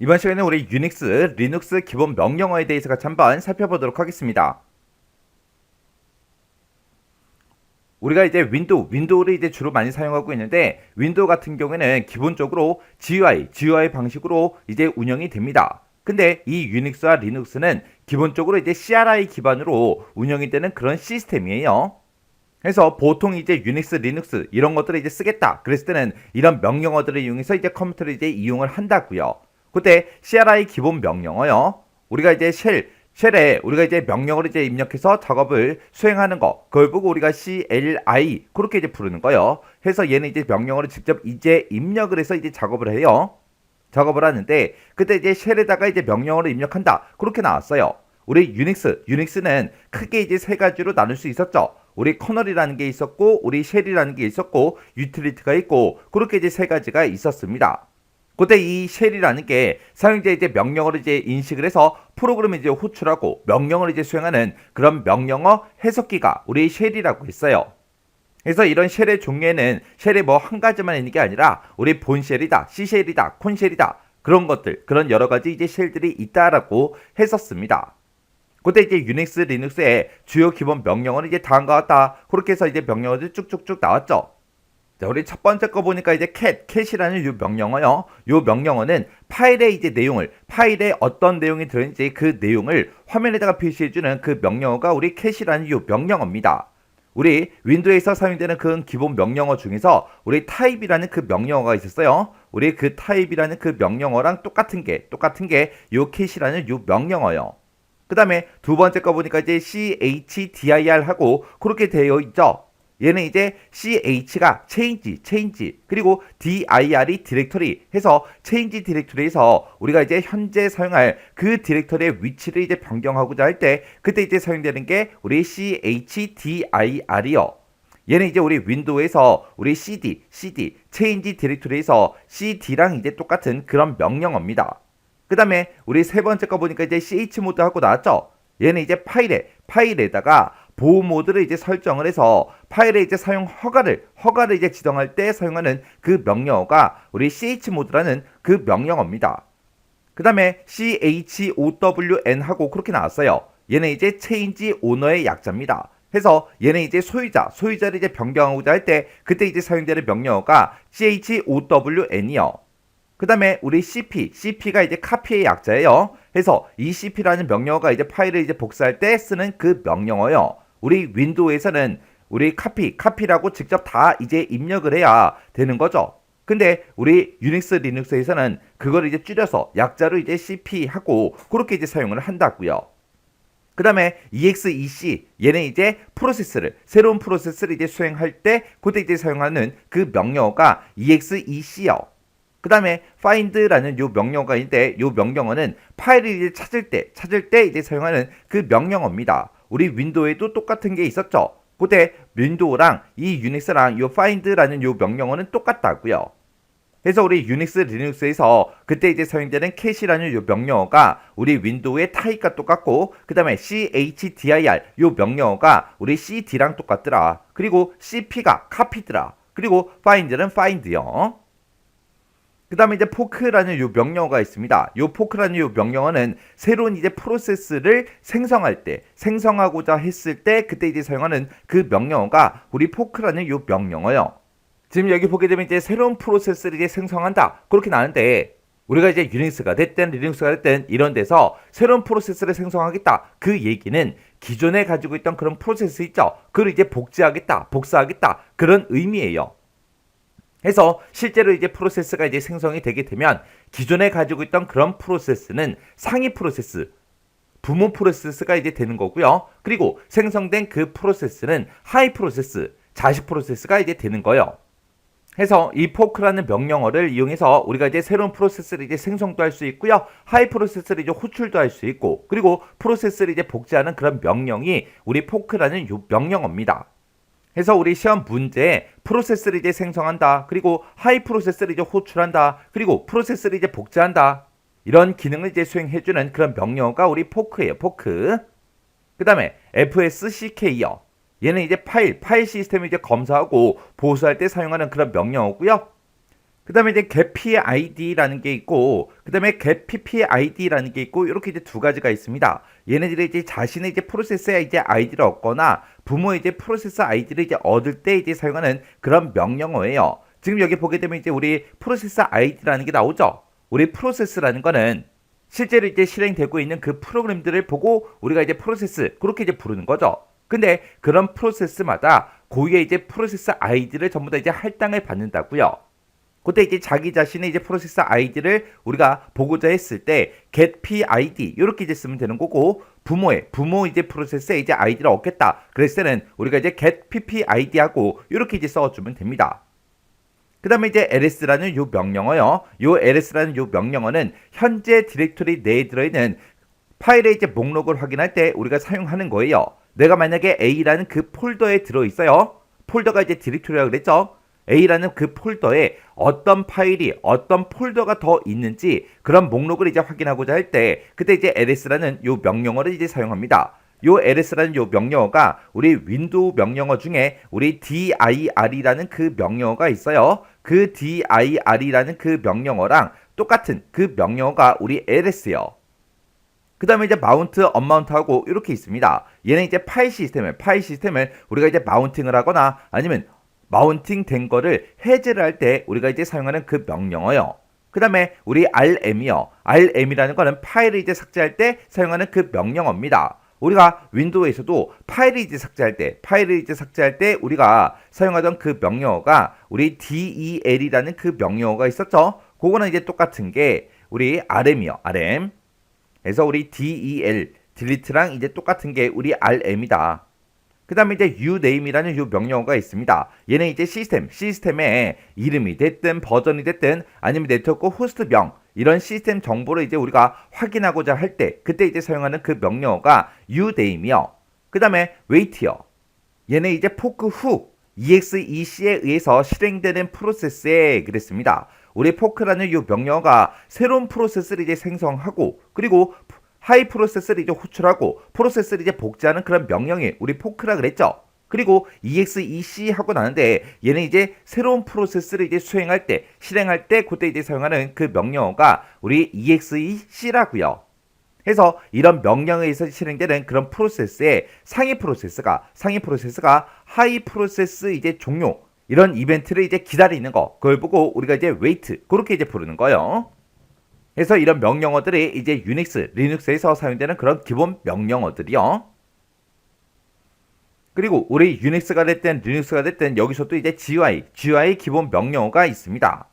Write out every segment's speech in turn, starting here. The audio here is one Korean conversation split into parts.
이번 시간에 우리 유닉스, 리눅스 기본 명령어에 대해서 같이 한번 살펴보도록 하겠습니다. 우리가 이제 윈도우를 이제 주로 많이 사용하고 있는데, 윈도우 같은 경우에는 기본적으로 GUI 방식으로 이제 운영이 됩니다. 근데 이 유닉스와 리눅스는 기본적으로 이제 CRI 기반으로 운영이 되는 그런 시스템이에요. 그래서 보통 이제 유닉스, 리눅스 이런 것들을 이제 쓰겠다 그랬을 때는 이런 명령어들을 이용해서 이제 컴퓨터를 이제 이용을 한다고요. 그때 CRI 기본 명령어요. 우리가 이제 쉘에 우리가 이제 명령어를 이제 입력해서 작업을 수행하는 거, 그걸 보고 우리가 CLI 그렇게 이제 부르는 거예요. 해서 얘는 이제 명령어를 직접 이제 입력을 해서 이제 작업을 해요. 작업을 하는데 그때 이제 쉘에다가 이제 명령어를 입력한다 그렇게 나왔어요. 우리 유닉스는 크게 이제 세 가지로 나눌 수 있었죠. 우리 커널이라는 게 있었고, 우리 쉘이라는 게 있었고, 유틸리티가 있고, 그렇게 이제 세 가지가 있었습니다. 그때 이 쉘이라는 게 사용자 이제 명령어를 이제 인식을 해서 프로그램을 이제 호출하고 명령어를 이제 수행하는 그런 명령어 해석기가 우리 쉘이라고 했어요. 그래서 이런 쉘의 종류에는 쉘이 뭐 한 가지만 있는 게 아니라 우리 본쉘이다, C쉘이다, 콘쉘이다 그런 것들, 그런 여러 가지 이제 쉘들이 있다라고 했었습니다. 그때 이제 유닉스, 리눅스의 주요 기본 명령어는 이제 다음과 같다. 그렇게 해서 이제 명령어들이 쭉쭉쭉 나왔죠. 자, 우리 첫 번째 거 보니까 이제 캣이라는 요 명령어요. 요 명령어는 파일의 이제 내용을, 파일에 어떤 내용이 들어있는지 그 내용을 화면에다가 표시해주는 그 명령어가 우리 캣이라는 요 명령어입니다. 우리 윈도우에서 사용되는 그 기본 명령어 중에서 우리 타입이라는 그 명령어가 있었어요. 우리 그 타입이라는 그 명령어랑 똑같은 게 요 캣이라는 요 명령어요. 그 다음에 두 번째 거 보니까 이제 CHDIR 하고 그렇게 되어 있죠. 얘는 이제 CH가 change 그리고 DIR이 디렉터리 해서 change 디렉터리에서 우리가 이제 현재 사용할 그 디렉터리의 위치를 이제 변경하고자 할 때 그때 이제 사용되는 게 우리 CHDIR이요. 얘는 이제 우리 윈도우에서 우리 CD change 디렉터리에서 CD랑 이제 똑같은 그런 명령어입니다. 그 다음에 우리 세 번째 거 보니까 이제 CH 모드 하고 나왔죠. 얘는 이제 파일에다가 보호 모드를 이제 설정을 해서 파일의 이제 사용 허가를 이제 지정할 때 사용하는 그 명령어가 우리 CH 모드라는 그 명령어입니다. 그 다음에 CHOWN 하고 그렇게 나왔어요. 얘는 이제 체인지 오너의 약자입니다. 해서 얘는 이제 소유자를 이제 변경하고자 할 때 그때 이제 사용되는 명령어가 CHOWN이요. 그 다음에 우리 CP가 이제 카피의 약자예요. 해서 이 CP라는 명령어가 이제 파일을 이제 복사할 때 쓰는 그 명령어요. 우리 윈도우에서는 우리 카피라고 직접 다 이제 입력을 해야 되는 거죠. 근데 우리 유닉스, 리눅스에서는 그걸 이제 줄여서 약자로 이제 CP하고 그렇게 이제 사용을 한다고요. 그 다음에 EXEC 얘는 이제 새로운 프로세스를 이제 수행할 때 그때 이제 사용하는 그 명령어가 EXEC요. 그 다음에 find라는 요 명령어가 있는데 요 명령어는 파일을 이제 찾을 때 이제 사용하는 그 명령어입니다. 우리 윈도우에도 똑같은 게 있었죠. 그때 윈도우랑 이 유닉스랑 요 find라는 요 명령어는 똑같다고요. 그래서 우리 유닉스, 리눅스에서 그때 이제 사용되는 캣이라는 요 명령어가 우리 윈도우의 타입과 똑같고 그 다음에 CHDIR 요 명령어가 우리 CD랑 똑같더라. 그리고 CP가 카피더라. 그리고 find는 find요. 그 다음에 이제 포크라는 요 명령어가 있습니다. 요 포크라는 요 명령어는 새로운 이제 프로세스를 생성하고자 했을 때 그때 이제 사용하는 그 명령어가 우리 포크라는 요 명령어요. 지금 여기 보게 되면 이제 새로운 프로세스를 이제 생성한다 그렇게 나는데 우리가 이제 유닉스가 됐든 리눅스가 됐든 이런 데서 새로운 프로세스를 생성하겠다 그 얘기는 기존에 가지고 있던 그런 프로세스 있죠. 그걸 이제 복사하겠다 그런 의미예요. 해서 실제로 이제 프로세스가 이제 생성이 되게 되면 기존에 가지고 있던 그런 프로세스는 상위 프로세스, 부모 프로세스가 이제 되는 거고요. 그리고 생성된 그 프로세스는 하위 프로세스, 자식 프로세스가 이제 되는 거예요. 해서 이 포크라는 명령어를 이용해서 우리가 이제 새로운 프로세스를 이제 생성도 할 수 있고요. 하위 프로세스를 이제 호출도 할 수 있고 그리고 프로세스를 이제 복제하는 그런 명령이 우리 포크라는 요 명령어입니다. 해서 우리 시험 문제에 프로세스를 이제 생성한다. 그리고 하위 프로세스를 이제 호출한다. 그리고 프로세스를 이제 복제한다. 이런 기능을 이제 수행해주는 그런 명령어가 우리 포크예요. 포크. 그 다음에 FSCK요. 얘는 이제 파일 시스템을 이제 검사하고 보수할 때 사용하는 그런 명령어고요. 그 다음에 이제 get PID라는 게 있고, 그 다음에 get PPID라는 게 있고, 이렇게 이제 두 가지가 있습니다. 얘네들이 이제 자신의 이제 프로세스에 이제 아이디를 얻거나 부모의 이제 프로세스 아이디를 이제 얻을 때 이제 사용하는 그런 명령어예요. 지금 여기 보게 되면 이제 우리 프로세스 아이디라는 게 나오죠. 우리 프로세스라는 거는 실제로 이제 실행되고 있는 그 프로그램들을 보고 우리가 이제 프로세스 그렇게 이제 부르는 거죠. 근데 그런 프로세스마다 고유의 이제 프로세스 아이디를 전부 다 이제 할당을 받는다고요. 그때 이제 자기 자신의 이제 프로세스 아이디를 우리가 보고자 했을 때 get PID 이렇게 이제 쓰면 되는 거고, 부모 이제 프로세스에 이제 아이디를 얻겠다 그랬을 때는 우리가 이제 get PPID하고 이렇게 이제 써주면 됩니다. 그 다음에 이제 ls라는 요 명령어요. 요 ls라는 요 명령어는 현재 디렉토리 내에 들어있는 파일의 이제 목록을 확인할 때 우리가 사용하는 거예요. 내가 만약에 A라는 그 폴더에 들어있어요. 폴더가 이제 디렉토리라고 그랬죠. A라는 그 폴더에 어떤 파일이 어떤 폴더가 더 있는지 그런 목록을 이제 확인하고자 할 때 그때 이제 ls라는 요 명령어를 이제 사용합니다. 요 ls라는 요 명령어가 우리 윈도우 명령어 중에 우리 dir이라는 그 명령어가 있어요. 그 dir이라는 그 명령어랑 똑같은 그 명령어가 우리 ls예요. 그 다음에 이제 마운트, 언마운트하고 이렇게 있습니다. 얘는 이제 파일 시스템을 우리가 이제 마운팅을 하거나 아니면 마운팅 된 거를 해제를 할 때 우리가 이제 사용하는 그 명령어요. 그 다음에 우리 RM이요. RM이라는 거는 파일을 이제 삭제할 때 사용하는 그 명령어입니다. 우리가 윈도우에서도 파일을 이제 삭제할 때 우리가 사용하던 그 명령어가 우리 del이라는 그 명령어가 있었죠. 그거는 이제 똑같은 게 우리 RM이요. RM. 그래서 우리 del, delete랑 이제 똑같은 게 우리 RM이다. 그 다음에 이제 uname이라는 요 명령어가 있습니다. 얘는 이제 시스템의 이름이 됐든 버전이 됐든 아니면 네트워크 호스트명 이런 시스템 정보를 이제 우리가 확인하고자 할 때 그때 이제 사용하는 그 명령어가 uname이요. 그 다음에 wait요. 얘는 이제 포크 후 exec에 의해서 실행되는 프로세스에 그랬습니다. 우리 포크라는 요 명령어가 새로운 프로세스를 이제 생성하고 그리고 하이 프로세스를 이제 호출하고 프로세스를 이제 복제하는 그런 명령이 우리 포크라 그랬죠. 그리고 exec 하고 나는데 얘는 이제 새로운 프로세스를 이제 실행할 때 그때 이제 사용하는 그 명령어가 우리 exec라고요. 해서 이런 명령에 의해서 실행되는 그런 프로세스의 상위 프로세스가 하이 프로세스 이제 종료 이런 이벤트를 이제 기다리는 거 그걸 보고 우리가 이제 wait 그렇게 이제 부르는 거예요. 그래서 이런 명령어들이 이제 유닉스, 리눅스에서 사용되는 그런 기본 명령어들이요. 그리고 우리 유닉스가 됐든 리눅스가 됐든 여기서도 이제 GUI 기본 명령어가 있습니다.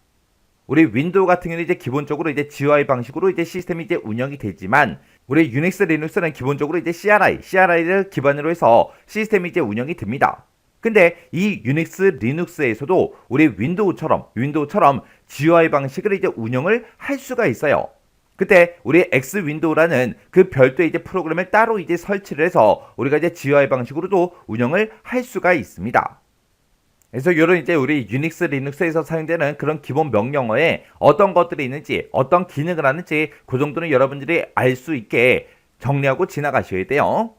우리 윈도우 같은 경우는 이제 기본적으로 이제 GUI 방식으로 이제 시스템이 이제 운영이 되지만 우리 유닉스, 리눅스는 기본적으로 이제 CRI를 기반으로 해서 시스템이 이제 운영이 됩니다. 근데 이 유닉스, 리눅스에서도 우리 윈도우처럼 GUI 방식을 이제 운영을 할 수가 있어요. 그때 우리 X 윈도우라는 그 별도의 이제 프로그램을 따로 이제 설치를 해서 우리가 이제 GUI 방식으로도 운영을 할 수가 있습니다. 그래서 이런 이제 우리 유닉스, 리눅스에서 사용되는 그런 기본 명령어에 어떤 것들이 있는지, 어떤 기능을 하는지 그 정도는 여러분들이 알 수 있게 정리하고 지나가셔야 돼요.